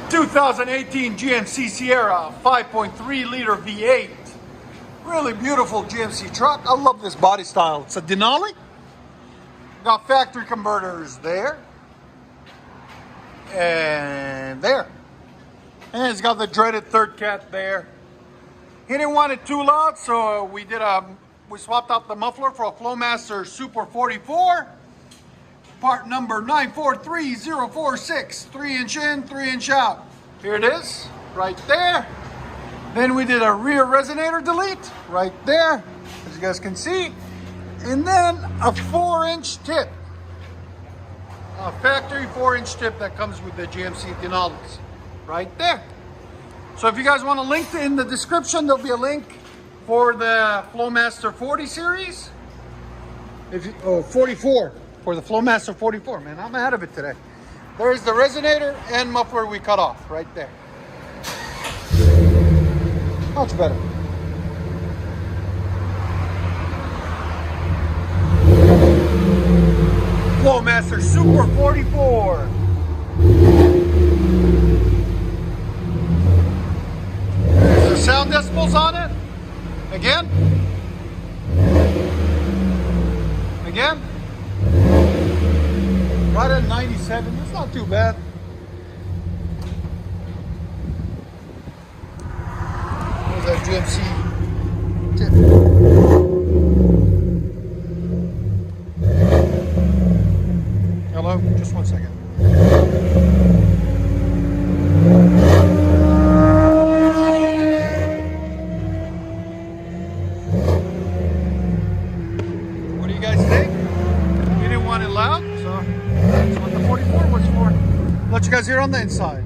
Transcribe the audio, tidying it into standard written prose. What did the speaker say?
2018 GMC Sierra 5.3 liter V8. Really beautiful GMC truck. I love this body style. It's a Denali. Got factory converters there and there. And it's got the dreaded third cat there. He didn't want it too loud, so we swapped out the muffler for a FLOWMASTER Super 44. Part number 943046. 3-inch in, 3-inch out. Here it is, right there. Then we did a rear resonator delete, right there, as you guys can see. And then a 4-inch tip. A factory 4-inch tip that comes with the GMC Denalis, right there. So if you guys want a link in the description, there'll be a link for the FLOWMASTER 40 series. 44. For the FLOWMASTER 44, man, I'm ahead of it today. There's the resonator and muffler we cut off right there. Much better. FLOWMASTER Super 44. There's the sound decibels on it. Again. Again. Right at 97, it's not too bad. There's that GMC tip. Hello, just 1 second. What do you guys think? You didn't want it loud, so that's what the 44 was for. Let you guys hear on the inside.